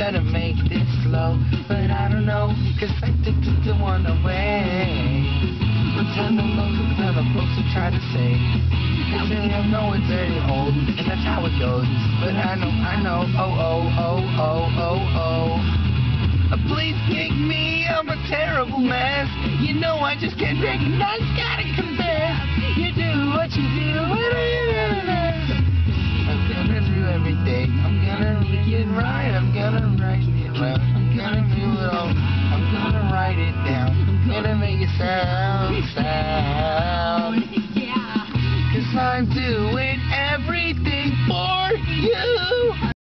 better make this slow. But I don't know, cause I think it's the one away. But tell them those who tell the folks who try to say, cause they don't know it's very old, and that's how it goes. But I know, oh. Please kick me, I'm a terrible mess. You know I just can't recognize, gotta confess. You do what you do, I'm gonna do everything. I'm gonna make it right, I'm gonna write it well. I'm gonna do it all, I'm gonna write it down. I'm gonna make it sound. Cause I'm doing everything for you.